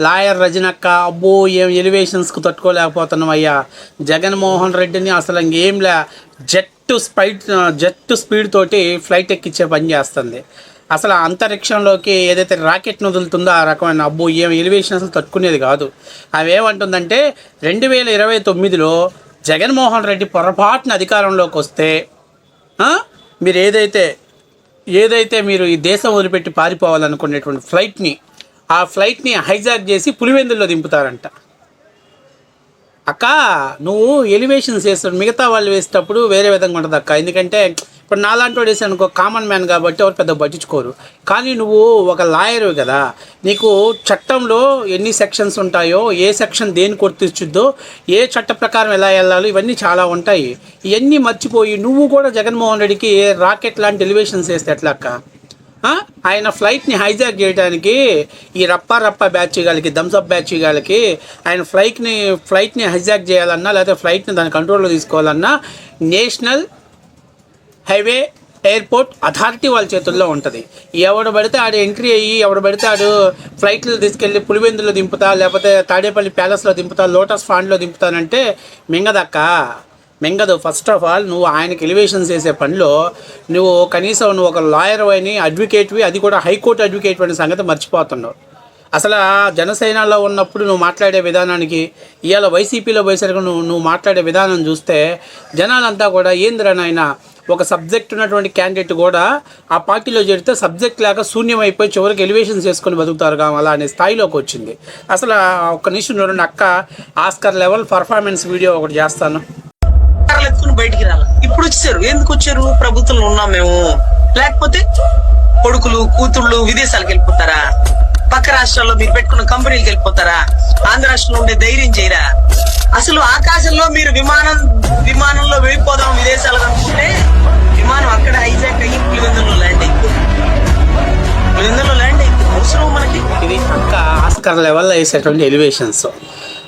Lawyer రజనక్క అబ్బో ఏం ఎలివేషన్స్కి తట్టుకోలేకపోతున్నాం అయ్యా. జగన్మోహన్ రెడ్డిని అసలు ఇంకేంలే జెట్ స్పీడ్ తోటి ఫ్లైట్ ఎక్కించే పని చేస్తుంది. అసలు అంతరిక్షంలోకి ఏదైతే రాకెట్ను వదులుతుందో ఆ రకమైన అబ్బో ఏం ఎలివేషన్ అసలు తట్టుకునేది కాదు. అవేమంటుందంటే 2029లో జగన్మోహన్ రెడ్డి పొరపాటున అధికారంలోకి వస్తే మీరు ఏదైతే మీరు ఈ దేశం వదిలిపెట్టి పారిపోవాలనుకునేటువంటి ఆ ఫ్లైట్ని హైజాక్ చేసి పులివెందుల్లో దింపుతారంట. అక్క నువ్వు ఎలివేషన్స్ వేస్తాడు, మిగతా వాళ్ళు వేసేటప్పుడు వేరే విధంగా ఉంటుంది అక్క. ఎందుకంటే ఇప్పుడు నాలాంటి వాడు వేసి అనుకో కామన్ మ్యాన్ కాబట్టి ఎవరు పెద్ద పట్టించుకోరు. కానీ నువ్వు ఒక లాయర్ కదా, నీకు చట్టంలో ఎన్ని సెక్షన్స్ ఉంటాయో, ఏ సెక్షన్ దేని కొట్టించుద్దో, ఏ చట్ట ప్రకారం ఎలా వెళ్ళాలో ఇవన్నీ చాలా ఉంటాయి. ఇవన్నీ మర్చిపోయి నువ్వు కూడా జగన్మోహన్ రెడ్డికి రాకెట్ లాంటి ఎలివేషన్స్ వేస్తే ఎట్లా అక్క? ఆయన ఫ్లైట్ని హైజాక్ చేయడానికి ఈ రప్పా బ్యాచ్ గారికి, థమ్స్అప్ బ్యాచ్ గారికి ఆయన ఫ్లైట్ని హైజాక్ చేయాలన్నా లేకపోతే ఫ్లైట్ని దాని కంట్రోల్లో తీసుకోవాలన్నా నేషనల్ హైవే ఎయిర్పోర్ట్ అథారిటీ వాళ్ళ చేతుల్లో ఉంటుంది. ఎవడు పడితే ఆడు ఎంట్రీ అయ్యి ఎవడు పడితే ఆడు ఫ్లైట్లు తీసుకెళ్ళి పులివెందులో దింపుతా, లేకపోతే తాడేపల్లి ప్యాలెస్లో దింపుతా, లోటస్ పాండ్లో దింపుతానంటే మింగదు. ఫస్ట్ ఆఫ్ ఆల్ నువ్వు ఆయనకి ఎలివేషన్స్ చేసే పనిలో కనీసం నువ్వు ఒక లాయర్ అని, అడ్వకేట్వి, అది కూడా హైకోర్టు అడ్వకేట్ అనే సంగతి మర్చిపోతున్నావు. అసలు జనసేనలో ఉన్నప్పుడు నువ్వు మాట్లాడే విధానానికి ఇవాళ వైసీపీలో పోయేసరికి నువ్వు మాట్లాడే విధానం చూస్తే జనాలంతా కూడా ఏందిరా నాయన, ఒక సబ్జెక్ట్ ఉన్నటువంటి క్యాండిడేట్ కూడా ఆ పార్టీలో చేరితే సబ్జెక్ట్ లేక శూన్యమైపోయి చివరికి ఎలివేషన్స్ చేసుకొని బతుకుతారు కావాలి అలా అనే స్థాయిలోకి వచ్చింది. అసలు ఒక్క నిమిషం చూడండి అక్క, ఆస్కర్ లెవెల్ పర్ఫార్మెన్స్ వీడియో ఒకటి చేస్తాను. బయటికి రాలి ఇప్పుడు వచ్చారు. ఎందుకు వచ్చారు? ప్రభుత్వంలో ఉన్నాం మేము. లేకపోతే కొడుకులు కూతుళ్ళు విదేశాలకు వెళ్ళిపోతారా? పక్క రాష్ట్రాల్లో మీరు పెట్టుకున్న కంపెనీలకు వెళ్ళిపోతారా? ఆంధ్ర రాష్ట్రంలో ఉండే ధైర్యం చేయరా? అసలు ఆకాశంలో మీరు విమానంలో వెళ్ళిపోదాం విదేశాలకు అనుకుంటే విమానం అక్కడ హైజాక్ అయ్యి పులివెందుల్లో ల్యాండ్ అయింది. అవసరం మనకి ఇది అక్క ఆస్కర్ లెవెల్లో వేసేటువంటి ఎలివేషన్స్.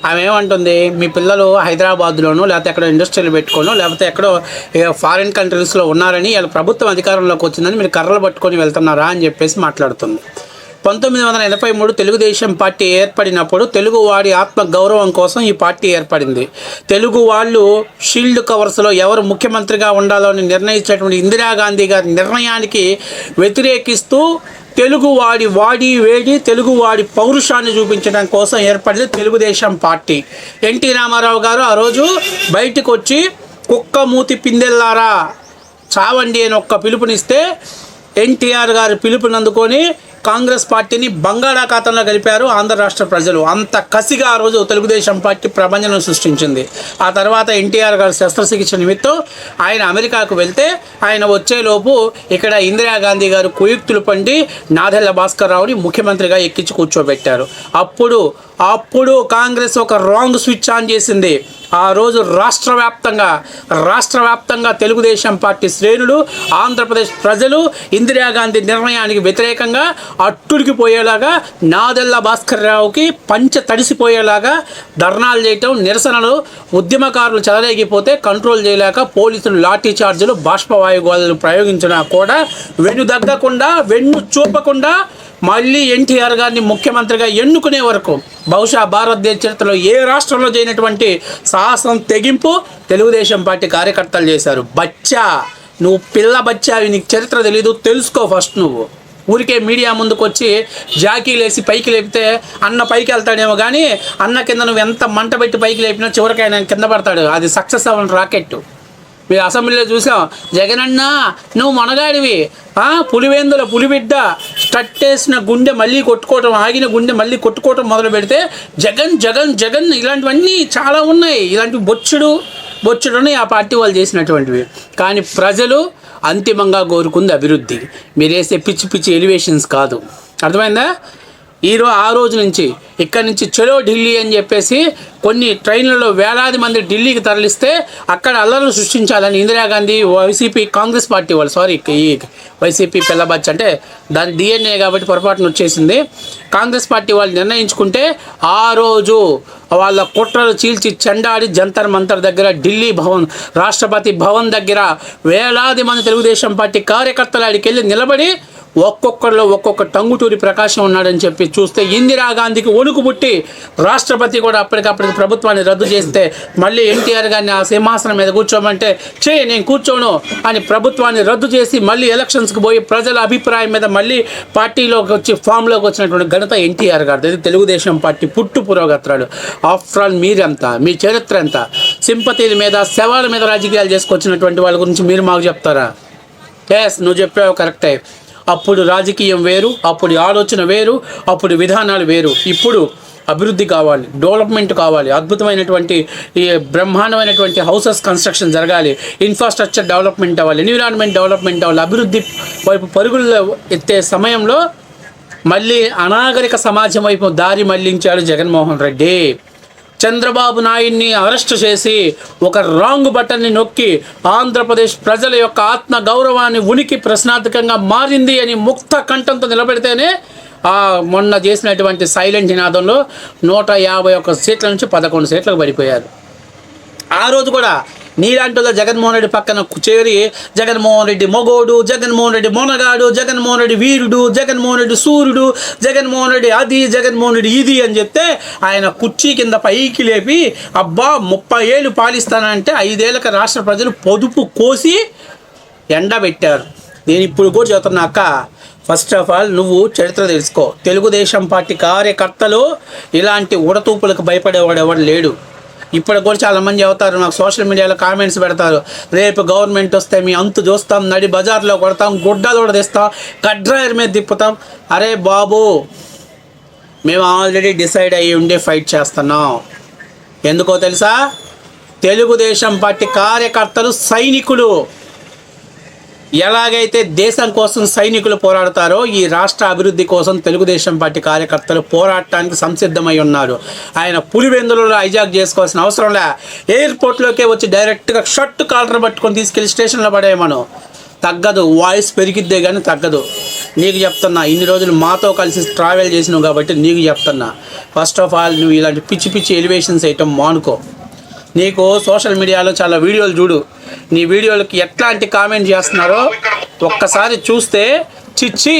ఆమె ఏమంటుంది, మీ పిల్లలు హైదరాబాద్లోనో లేకపోతే ఎక్కడో ఇండస్ట్రీలు పెట్టుకోనో లేకపోతే ఎక్కడో ఫారిన్ కంట్రీస్లో ఉన్నారని వాళ్ళ ప్రభుత్వం అధికారంలోకి వచ్చిందని మీరు కర్రలు పట్టుకొని వెళ్తున్నారా అని చెప్పేసి మాట్లాడుతుంది. 1983 తెలుగుదేశం పార్టీ ఏర్పడినప్పుడు తెలుగువాడి ఆత్మ గౌరవం కోసం ఈ పార్టీ ఏర్పడింది. తెలుగు వాళ్ళు షీల్డ్ కవర్స్లో ఎవరు ముఖ్యమంత్రిగా ఉండాలో అని నిర్ణయించేటువంటి ఇందిరాగాంధీ గారి నిర్ణయానికి వ్యతిరేకిస్తూ తెలుగువాడి వేడి తెలుగువాడి పౌరుషాన్ని చూపించడం కోసం ఏర్పడింది తెలుగుదేశం పార్టీ. ఎన్టీ రామారావు గారు ఆ రోజు బయటకు వచ్చి కుక్క మూతి పిందెల్లారా చావండి అని ఒక్క పిలుపునిస్తే ఎన్టీఆర్ గారి పిలుపునందుకొని కాంగ్రెస్ పార్టీని బంగాళాఖాతంలో కలిపారు ఆంధ్ర రాష్ట్ర ప్రజలు. అంత కసిగా ఆ రోజు తెలుగుదేశం పార్టీ ప్రభంజనం సృష్టించింది. ఆ తర్వాత ఎన్టీఆర్ గారి శస్త్రచికిత్స నిమిత్తం ఆయన అమెరికాకు వెళ్తే ఆయన వచ్చేలోపు ఇక్కడ ఇందిరాగాంధీ గారు కుయుక్తులు పండి నాదెళ్ల భాస్కర్ రావుని ముఖ్యమంత్రిగా ఎక్కించి కూర్చోబెట్టారు. అప్పుడు కాంగ్రెస్ ఒక రాంగ్ స్విచ్ ఆన్ చేసింది. ఆ రోజు రాష్ట్ర వ్యాప్తంగా తెలుగుదేశం పార్టీ శ్రేణులు, ఆంధ్రప్రదేశ్ ప్రజలు ఇందిరాగాంధీ నిర్ణయానికి వ్యతిరేకంగా అట్టుడికిపోయేలాగా నాదెళ్ల భాస్కర్ రావుకి పంచ తడిసిపోయేలాగా ధర్నాలు చేయటం, నిరసనలు, ఉద్యమకారులు చెలరేగిపోతే కంట్రోల్ చేయలేక పోలీసులు లాఠీ చార్జీలు, బాష్పవాయుగోళాలు ప్రయోగించినా కూడా వెన్ను చూపకుండా మళ్ళీ ఎన్టీఆర్ గారిని ముఖ్యమంత్రిగా ఎన్నుకునే వరకు బహుశా భారతదేశ చరిత్రలో ఏ రాష్ట్రంలో చేయనటువంటి సాహసం, తెగింపు తెలుగుదేశం పార్టీ కార్యకర్తలు చేశారు. నువ్వు పిల్ల బచ్చావి, నీకు చరిత్ర తెలీదు, తెలుసుకో ఫస్ట్. నువ్వు ఊరికే మీడియా ముందుకు వచ్చి జాకీలేసి పైకి లేపితే అన్న పైకి వెళ్తాడేమో కానీ అన్న కింద నువ్వు ఎంత మంట పెట్టి పైకి లేపినా చివరికి ఆయన కింద పడతాడు. అది సక్సెస్ అవ్వని రాకెట్. మీరు అసెంబ్లీలో చూసాం, జగనన్న నువ్వు మనగాడివి, పులివెందుల పులిబిడ్డ, స్టట్టేసిన గుండె మళ్ళీ కొట్టుకోవటం, ఆగిన గుండె మళ్ళీ కొట్టుకోవటం మొదలు పెడితే జగన్ ఇలాంటివన్నీ చాలా ఉన్నాయి. ఇలాంటివి బొచ్చుడుని ఆ పార్టీ వాళ్ళు చేసినటువంటివి. కానీ ప్రజలు అంతిమంగా కోరుకుంది అభివృద్ధి. మీరు వేసే పిచ్చి ఎలివేషన్స్ కాదు. అర్థమైందా? ఆ రోజు నుంచి ఇక్కడి నుంచి చలో ఢిల్లీ అని చెప్పేసి కొన్ని ట్రైన్లలో వేలాది మంది ఢిల్లీకి తరలిస్తే అక్కడ అల్లర్లు సృష్టించాలని ఇందిరాగాంధీ కాంగ్రెస్ పార్టీ వాళ్ళు ఈ వైసీపీ పిల్లబచ్చ అంటే దాని డిఎన్ఏ కాబట్టి పొరపాటున వచ్చేసింది. కాంగ్రెస్ పార్టీ వాళ్ళు నిర్ణయించుకుంటే ఆ రోజు వాళ్ళ కుట్రలు చీల్చి చెండాడి జంతర్ మంతర్ దగ్గర, ఢిల్లీ భవన్, రాష్ట్రపతి భవన్ దగ్గర వేలాది మంది తెలుగుదేశం పార్టీ కార్యకర్తలు ఆడికి వెళ్ళి నిలబడి ఒక్కొక్కరిలో ఒక్కొక్క టంగుటూరి ప్రకాశం ఉన్నాడని చెప్పి చూస్తే ఇందిరాగాంధీకి వణుకు పుట్టి రాష్ట్రపతి కూడా అప్పటికప్పటికి ప్రభుత్వాన్ని రద్దు చేస్తే మళ్ళీ ఎన్టీఆర్ గారిని ఆ సింహాసనం మీద కూర్చోమంటే నేను కూర్చోను అని ప్రభుత్వాన్ని రద్దు చేసి మళ్ళీ ఎలక్షన్స్కి పోయి ప్రజల అభిప్రాయం మీద మళ్ళీ పార్టీలోకి వచ్చి ఫామ్లోకి వచ్చినటువంటి ఘనత ఎన్టీఆర్ గారు. ఇది తెలుగుదేశం పార్టీ పుట్టు పురోగత్రాలు. ఆఫ్టర్ ఆల్ మీరెంత, మీ చరిత్ర ఎంత? సింపతీల మీద శవాల మీద రాజకీయాలు చేసుకొచ్చినటువంటి వాళ్ళ గురించి మీరు మాకు చెప్తారా? నువ్వు చెప్పావు కరెక్టే. అప్పుడు రాజకీయం వేరు, అప్పుడు ఆలోచన వేరు, అప్పుడు విధానాలు వేరు. ఇప్పుడు అభివృద్ధి కావాలి, డెవలప్మెంట్ కావాలి, అద్భుతమైనటువంటి ఈ బ్రహ్మాండమైనటువంటి హౌసెస్ కన్స్ట్రక్షన్ జరగాలి, ఇన్ఫ్రాస్ట్రక్చర్ డెవలప్మెంట్ అవ్వాలి, ఎన్విరాన్మెంట్ డెవలప్మెంట్ అవ్వాలి. అభివృద్ధి వైపు పరుగుల్లో ఎత్తే సమయంలో మళ్ళీ అనాగరిక సమాజం వైపు దారి మళ్లించాడు జగన్మోహన్ రెడ్డి. చంద్రబాబు నాయుడిని అరెస్ట్ చేసి ఒక రాంగ్ బటన్ని నొక్కి ఆంధ్రప్రదేశ్ ప్రజల యొక్క ఆత్మ గౌరవాన్ని ఉనికి ప్రశ్నార్థకంగా మారింది అని ముక్త కంఠంతో నిలబెడితేనే మొన్న చేసినటువంటి సైలెంట్ నినాదంలో 151 సీట్ల నుంచి 11 సీట్లకు పడిపోయారు. ఆ రోజు కూడా నీలాంటి జగన్మోహన్ రెడ్డి పక్కన చేరి జగన్మోహన్ రెడ్డి మొగోడు, జగన్మోహన్ రెడ్డి మొనగాడు, జగన్మోహన్ రెడ్డి వీరుడు, జగన్మోహన్ రెడ్డి సూర్యుడు, జగన్మోహన్ రెడ్డి అది, జగన్మోహన్ రెడ్డి ఇది అని చెప్తే ఆయన కుర్చీ కింద పైకి లేపి అబ్బా 30 ఏళ్ళు పాలిస్తానంటే 5 ఏళ్ళకి రాష్ట్ర ప్రజలు పొదుపు కోసి ఎండబెట్టారు. నేను ఇప్పుడు కూడా చెబుతున్నాక, ఫస్ట్ ఆఫ్ ఆల్ నువ్వు చరిత్ర తెలుసుకో. తెలుగుదేశం పార్టీ కార్యకర్తలు ఇలాంటి ఉడతూపులకు భయపడేవాడు ఎవడు లేడు. ఇప్పుడు కూడా చాలామంది చెబుతారు, నాకు సోషల్ మీడియాలో కామెంట్స్ పెడతారు, రేపు గవర్నమెంట్ వస్తే మీ అంతు చూస్తాం, నడి బజార్లో కొడతాం, గుడ్డలు కూడా తెస్తాం, కడ్రాయర్ మీద తిప్పుతాం. అరే బాబు, మేము ఆల్రెడీ డిసైడ్ అయ్యి ఉండే ఫైట్ చేస్తున్నాం. ఎందుకో తెలుసా? తెలుగుదేశం పార్టీ కార్యకర్తలు సైనికులు. ఎలాగైతే దేశం కోసం సైనికులు పోరాడతారో ఈ రాష్ట్ర అభివృద్ధి కోసం తెలుగుదేశం పార్టీ కార్యకర్తలు పోరాడటానికి సంసిద్ధమై ఉన్నారు. ఆయన పులివెందులలో హైజాక్ చేసుకోవాల్సిన అవసరం లే. ఎయిర్పోర్ట్లోకే వచ్చి డైరెక్ట్గా షర్ట్ కాలర్ పట్టుకొని తీసుకెళ్ళి స్టేషన్లో పడేయమను. తగ్గదు, వాయిస్ పెరిగిద్దే కానీ తగ్గదు. నీకు చెప్తున్నా, ఇన్ని రోజులు మాతో కలిసి ట్రావెల్ చేసినావు కాబట్టి నీకు చెప్తున్నా, ఫస్ట్ ఆఫ్ ఆల్ నువ్వు ఇలాంటి పిచ్చి పిచ్చి ఎలివేషన్స్ వేయటం మానుకో. నీకు సోషల్ మీడియాలో చాలా వీడియోలు చూడు, నీ వీడియోలకి ఎట్లాంటి కామెంట్ చేస్తున్నారో ఒక్కసారి చూస్తే చిచ్చి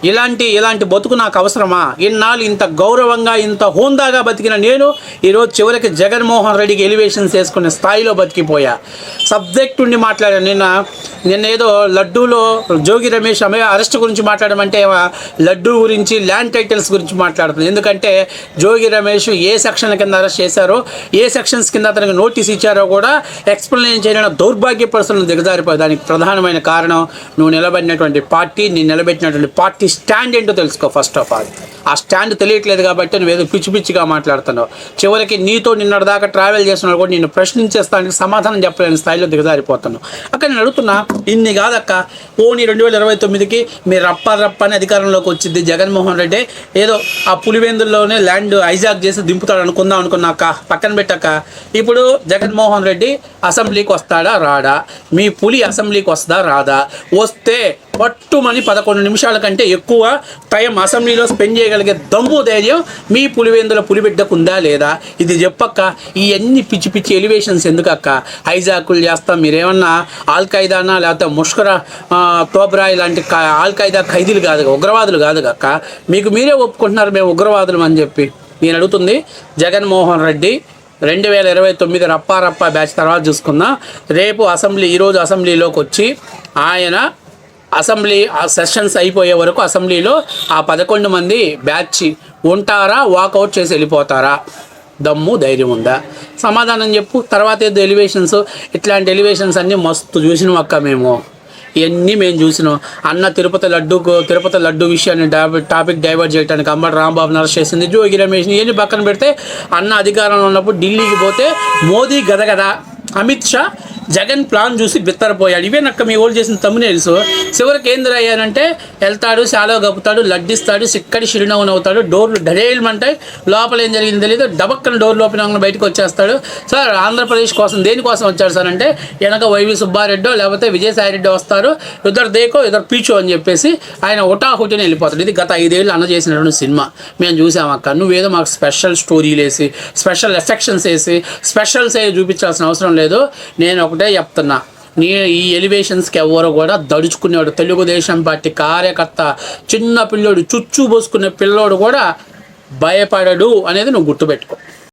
ఇలాంటి బతుకు నాకు అవసరమా? ఇన్నాళ్ళు ఇంత గౌరవంగా ఇంత హోందాగా బతికిన నేను ఈరోజు చివరికి జగన్మోహన్ రెడ్డికి ఎలివేషన్స్ వేసుకునే స్థాయిలో బతికిపోయా. సబ్జెక్ట్ ఉండి మాట్లాడాను. నిన్న ఏదో లడ్డూలో జోగి రమేష్ అరెస్ట్ గురించి మాట్లాడమంటే లడ్డూ గురించి, ల్యాండ్ టైటిల్స్ గురించి మాట్లాడుతుంది. ఎందుకంటే జోగి రమేష్ ఏ సెక్షన్ కింద అరెస్ట్ చేశారో, ఏ సెక్షన్స్ కింద అతనికి నోటీస్ ఇచ్చారో కూడా ఎక్స్ప్లెయిన్ చేయడం దౌర్భాగ్య పరిస్థితులను దిగజారిపోయి. దానికి ప్రధానమైన కారణం నువ్వు నిలబడినటువంటి పార్టీ, నిలబెట్టినటువంటి పార్టీ స్టాండ్ ఏంటో తెలుసుకో. ఫస్ట్ ఆఫ్ ఆల్ ఆ స్టాండ్ తెలియట్లేదు కాబట్టి నువ్వేదో పిచ్చి పిచ్చిగా మాట్లాడుతున్నావు. చివరికి నీతో నిన్నటిదాకా ట్రావెల్ చేస్తున్నా కూడా నిన్ను ప్రశ్నించేస్తానికి సమాధానం చెప్పలేని స్థాయిలో దిగజారిపోతున్నావు. అక్కడ నేను అడుగుతున్నా, ఇన్ని కాదక్క, పోనీ 2029కి మీరు రప్ప అని అధికారంలోకి వచ్చింది జగన్మోహన్ రెడ్డి ఏదో ఆ పులివెందుల్లోనే ల్యాండ్ హైజాక్ చేసి దింపుతాడు అనుకున్నాక పక్కన పెట్టాక, ఇప్పుడు జగన్మోహన్ రెడ్డి అసెంబ్లీకి వస్తాడా రాడా? మీ పులి అసెంబ్లీకి వస్తుందా రాదా? వస్తే పట్టుమని 11 నిమిషాల కంటే ఎక్కువ టైం అసెంబ్లీలో స్పెండ్ చేయగలిగే దమ్ము ధైర్యం మీ పులివెందుల పులిబిడ్డకు ఉందా లేదా? ఇది చెప్పక్క. ఇవన్నీ పిచ్చి పిచ్చి ఎలివేషన్స్ ఎందుకక్క? హైజాకులు చేస్తాం, మీరేమన్నా ఆల్ఖైదానా లేకపోతే ముష్కరా తోబ్రా ఇలాంటి ఆల్ఖైదా ఖైదీలు కాదు, ఉగ్రవాదులు కాదు అక్క. మీకు మీరే ఒప్పుకుంటున్నారు మేము ఉగ్రవాదులు అని చెప్పి. నేను అడుగుతుంది, జగన్మోహన్ రెడ్డి 2029 రప్పా బ్యాచ్ తర్వాత చూసుకుందాం. రేపు ఈరోజు అసెంబ్లీలోకి వచ్చి ఆయన అసెంబ్లీ సెషన్స్ అయిపోయే వరకు అసెంబ్లీలో ఆ 11 మంది బ్యాచ్ ఉంటారా, వాకౌట్ చేసి వెళ్ళిపోతారా? దమ్ము ధైర్యం ఉందా? సమాధానం చెప్పు. తర్వాత ఏదో ఎలివేషన్స్, ఇట్లాంటి ఎలివేషన్స్ అన్నీ మస్తు చూసినాం అక్క. మేము ఇవన్నీ మేము చూసినాం. అన్న తిరుపతి లడ్డు విషయాన్ని టాపిక్ డైవర్ట్ చేయడానికి అంబటి రాంబాబుని అరెస్ట్ చేసింది, జోగి రమేష్ని, ఇవన్నీ పక్కన పెడితే అన్న అధికారంలో ఉన్నప్పుడు ఢిల్లీకి పోతే మోదీ గదగద, అమిత్ షా జగన్ ప్లాన్ చూసి బిత్తరపోయాడు. ఇవే నక్క మీ ఓళ్ళు చేసిన తమ్మునేల్స్. చివరికి ఏం అయ్యానంటే వెళ్తాడు, శాలో కప్పుతాడు, లడ్డిస్తాడు, సిక్కడి చిరునవ్వును అవుతాడు, డోర్లు డడేయమంటాయి, లోపల ఏం జరిగింది తెలియదు, డబక్కన డోర్లు ఓపెన్ అవ్వకుండా బయటకు వచ్చేస్తాడు. సార్ ఆంధ్రప్రదేశ్ కోసం దేనికోసం వచ్చాడు సార్ అంటే, వెనక వైవి సుబ్బారెడ్డో లేకపోతే విజయసాయిరెడ్డి వస్తారు, ఇద్దరు దేకో ఇద్దరు పీచో అని చెప్పేసి ఆయన హుటాహుటిని వెళ్ళిపోతాడు. ఇది గత 5 ఏళ్ళు అన్న చేసినటువంటి సినిమా మేము చూసామక్క. నువ్వేదో మాకు స్పెషల్ స్టోరీలు వేసి, స్పెషల్ ఎఫెక్షన్స్ వేసి, స్పెషల్స్ చూపించాల్సిన అవసరం లేదు. నేను ఒకటే చెప్తున్నా, నీ ఈ ఎలివేషన్స్కి ఎవరు కూడా దడుచుకునేవాడు తెలుగుదేశం పార్టీ కార్యకర్త, చిన్న పిల్లోడు, చుచ్చు పోసుకునే పిల్లోడు కూడా భయపడడు అనేది నువ్వు గుర్తుపెట్టుకో.